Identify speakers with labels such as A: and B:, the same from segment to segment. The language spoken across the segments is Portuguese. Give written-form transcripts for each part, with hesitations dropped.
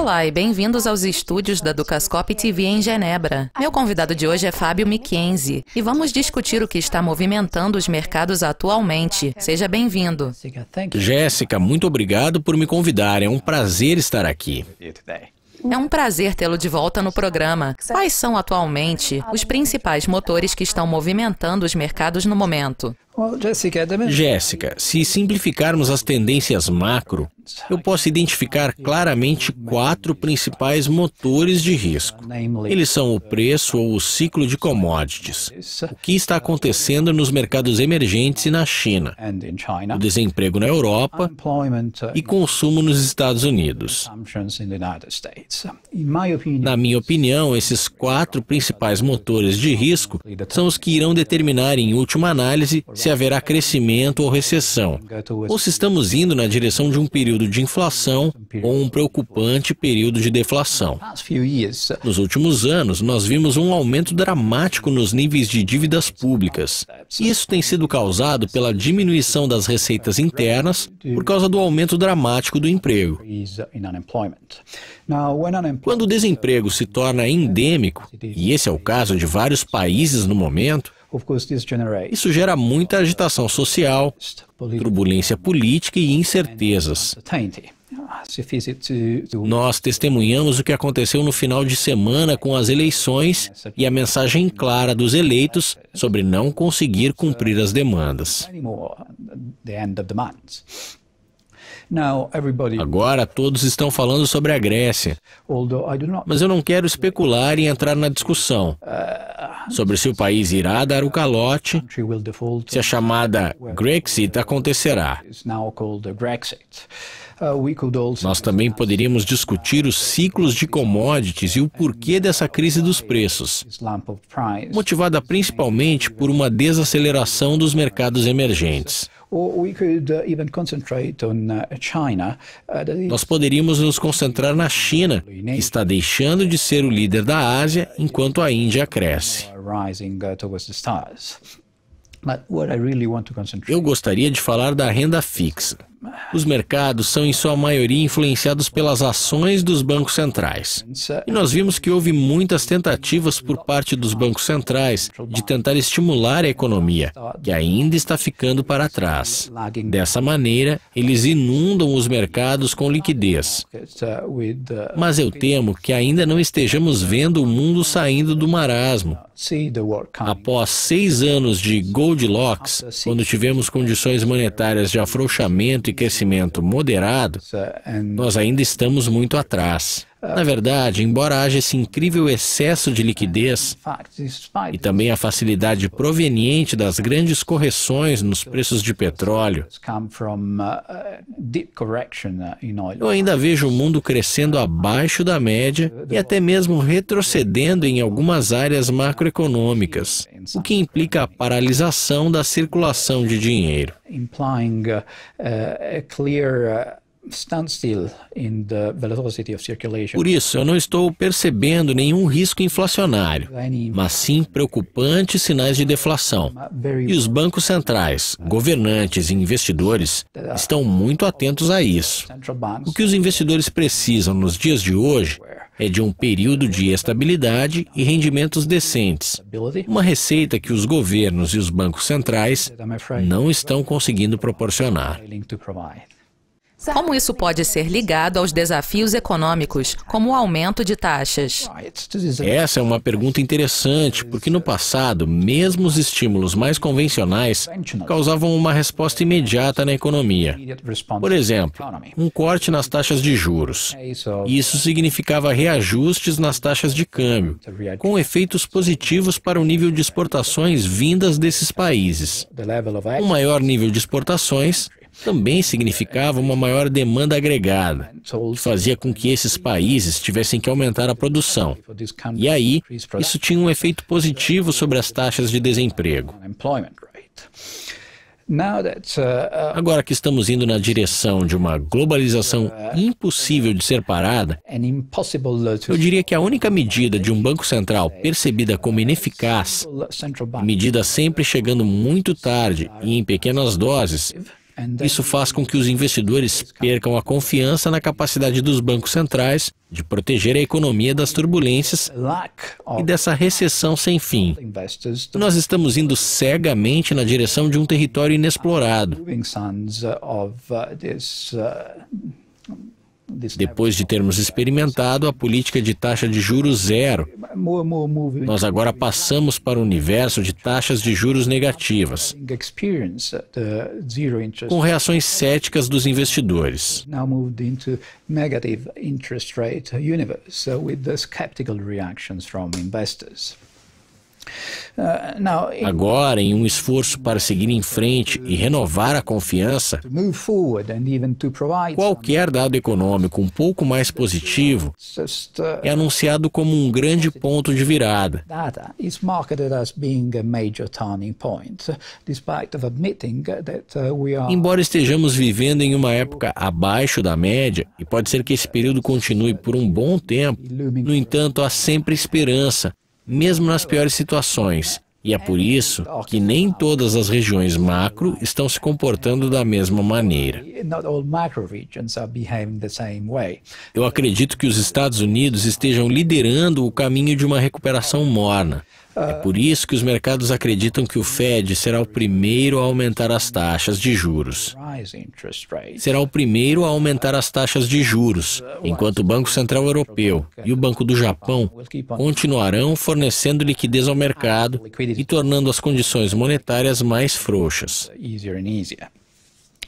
A: Olá e bem-vindos aos estúdios da Dukascop TV em Genebra. Meu convidado de hoje é Fábio Mackenzie e vamos discutir o que está movimentando os mercados atualmente. Seja bem-vindo.
B: Jéssica, muito obrigado por me convidar. É um prazer estar aqui.
A: É um prazer tê-lo de volta no programa. Quais são atualmente os principais motores que estão movimentando os mercados no momento?
B: Jéssica, se simplificarmos as tendências macro, eu posso identificar claramente 4 principais motores de risco. Eles são o preço ou o ciclo de commodities, o que está acontecendo nos mercados emergentes e na China, o desemprego na Europa e consumo nos Estados Unidos. Na minha opinião, esses 4 principais motores de risco são os que irão determinar, em última análise, se haverá crescimento ou recessão, ou se estamos indo na direção de um período de inflação ou um preocupante período de deflação. Nos últimos anos, nós vimos um aumento dramático nos níveis de dívidas públicas. E isso tem sido causado pela diminuição das receitas internas por causa do aumento dramático do emprego. Quando o desemprego se torna endêmico, e esse é o caso de vários países no momento, isso gera muita agitação social, turbulência política e incertezas. Nós testemunhamos o que aconteceu no final de semana com as eleições e a mensagem clara dos eleitos sobre não conseguir cumprir as demandas. Agora todos estão falando sobre a Grécia, mas eu não quero especular e entrar na discussão sobre se o país irá dar o calote, se a chamada Grexit acontecerá. Nós também poderíamos discutir os ciclos de commodities e o porquê dessa crise dos preços, motivada principalmente por uma desaceleração dos mercados emergentes. Nós poderíamos nos concentrar na China, que está deixando de ser o líder da Ásia enquanto a Índia cresce. Eu gostaria de falar da renda fixa. Os mercados são em sua maioria influenciados pelas ações dos bancos centrais. E nós vimos que houve muitas tentativas por parte dos bancos centrais de tentar estimular a economia, que ainda está ficando para trás. Dessa maneira, eles inundam os mercados com liquidez. Mas eu temo que ainda não estejamos vendo o mundo saindo do marasmo. Após 6 anos de Goldilocks, quando tivemos condições monetárias de afrouxamento e crescimento moderado, nós ainda estamos muito atrás. Na verdade, embora haja esse incrível excesso de liquidez e também a facilidade proveniente das grandes correções nos preços de petróleo, eu ainda vejo o mundo crescendo abaixo da média e até mesmo retrocedendo em algumas áreas macroeconômicas, o que implica a paralisação da circulação de dinheiro. Por isso, eu não estou percebendo nenhum risco inflacionário, mas sim preocupantes sinais de deflação. E os bancos centrais, governantes e investidores estão muito atentos a isso. O que os investidores precisam nos dias de hoje é de um período de estabilidade e rendimentos decentes, uma receita que os governos e os bancos centrais não estão conseguindo proporcionar.
A: Como isso pode ser ligado aos desafios econômicos, como o aumento de taxas?
B: Essa é uma pergunta interessante, porque no passado, mesmo os estímulos mais convencionais causavam uma resposta imediata na economia. Por exemplo, um corte nas taxas de juros. Isso significava reajustes nas taxas de câmbio, com efeitos positivos para o nível de exportações vindas desses países. Um maior nível de exportações também significava uma maior demanda agregada, que fazia com que esses países tivessem que aumentar a produção. E aí, isso tinha um efeito positivo sobre as taxas de desemprego. Agora que estamos indo na direção de uma globalização impossível de ser parada, eu diria que a única medida de um banco central percebida como ineficaz, medida sempre chegando muito tarde e em pequenas doses, Isso faz com que os investidores percam a confiança na capacidade dos bancos centrais de proteger a economia das turbulências e dessa recessão sem fim. Nós estamos indo cegamente na direção de um território inexplorado. Depois de termos experimentado a política de taxa de juros zero, nós agora passamos para o universo de taxas de juros negativas, com reações céticas dos investidores. Agora, em um esforço para seguir em frente e renovar a confiança, qualquer dado econômico um pouco mais positivo é anunciado como um grande ponto de virada. Embora estejamos vivendo em uma época abaixo da média, e pode ser que esse período continue por um bom tempo, no entanto, há sempre esperança, mesmo nas piores situações, e é por isso que nem todas as regiões macro estão se comportando da mesma maneira. Eu acredito que os Estados Unidos estejam liderando o caminho de uma recuperação morna. É por isso que os mercados acreditam que o Fed será o primeiro a aumentar as taxas de juros. Será o primeiro a aumentar as taxas de juros, enquanto o Banco Central Europeu e o Banco do Japão continuarão fornecendo liquidez ao mercado e tornando as condições monetárias mais frouxas.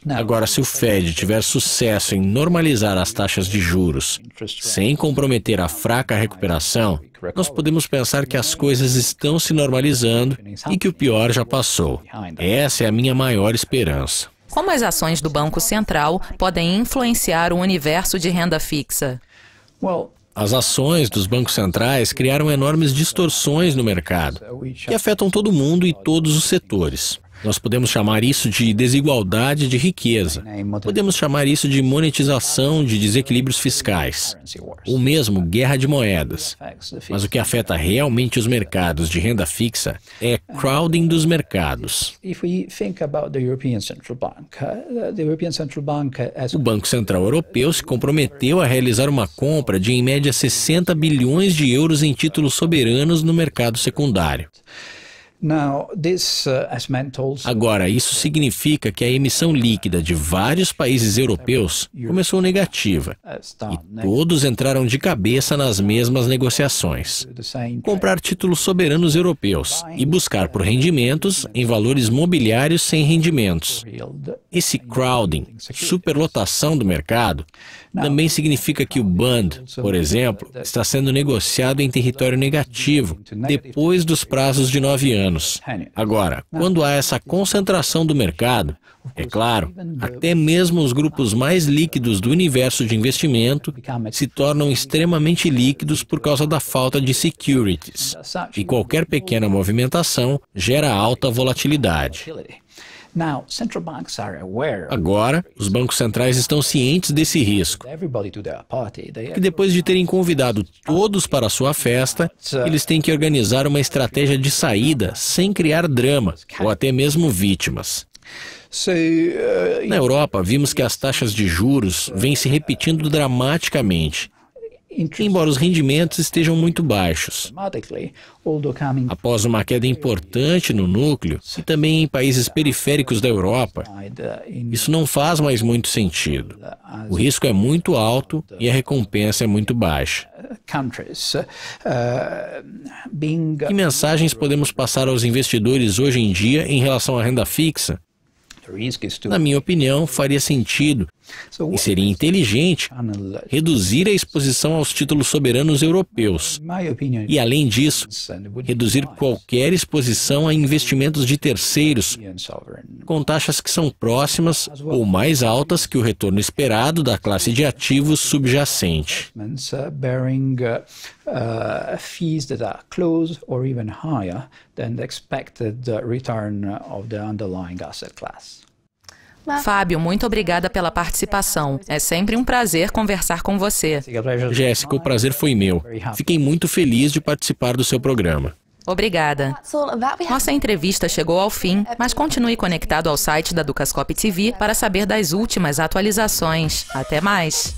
B: Agora, se o Fed tiver sucesso em normalizar as taxas de juros sem comprometer a fraca recuperação, nós podemos pensar que as coisas estão se normalizando e que o pior já passou. Essa é a minha maior esperança.
A: Como as ações do Banco Central podem influenciar o universo de renda fixa?
B: As ações dos bancos centrais criaram enormes distorções no mercado, que afetam todo mundo e todos os setores. Nós podemos chamar isso de desigualdade de riqueza. Podemos chamar isso de monetização de desequilíbrios fiscais, ou mesmo guerra de moedas. Mas o que afeta realmente os mercados de renda fixa é crowding dos mercados. O Banco Central Europeu se comprometeu a realizar uma compra de, em média, 60 bilhões de euros em títulos soberanos no mercado secundário. Agora, isso significa que a emissão líquida de vários países europeus começou negativa e todos entraram de cabeça nas mesmas negociações. Comprar títulos soberanos europeus e buscar por rendimentos em valores mobiliários sem rendimentos. Esse crowding, superlotação do mercado, também significa que o Bund, por exemplo, está sendo negociado em território negativo depois dos prazos de 9 anos. Agora, quando há essa concentração do mercado, é claro, até mesmo os grupos mais líquidos do universo de investimento se tornam extremamente líquidos por causa da falta de securities. E qualquer pequena movimentação gera alta volatilidade. Agora, os bancos centrais estão cientes desse risco. E depois de terem convidado todos para a sua festa, eles têm que organizar uma estratégia de saída sem criar drama ou até mesmo vítimas. Na Europa, vimos que as taxas de juros vêm se repetindo dramaticamente, embora os rendimentos estejam muito baixos. Após uma queda importante no núcleo e também em países periféricos da Europa, isso não faz mais muito sentido. O risco é muito alto e a recompensa é muito baixa. Que mensagens podemos passar aos investidores hoje em dia em relação à renda fixa? Na minha opinião, faria sentido e seria inteligente reduzir a exposição aos títulos soberanos europeus e, além disso, reduzir qualquer exposição a investimentos de terceiros com taxas que são próximas ou mais altas que o retorno esperado da classe de ativos subjacente.
C: Fees that are close or even higher than the expected return of the underlying asset class.
A: Fábio, muito obrigada pela participação. É sempre um prazer conversar com você.
B: Jéssica, o prazer foi meu. Fiquei muito feliz de participar do seu programa.
A: Obrigada. Nossa entrevista chegou ao fim, mas continue conectado ao site da Dukascop TV para saber das últimas atualizações. Até mais!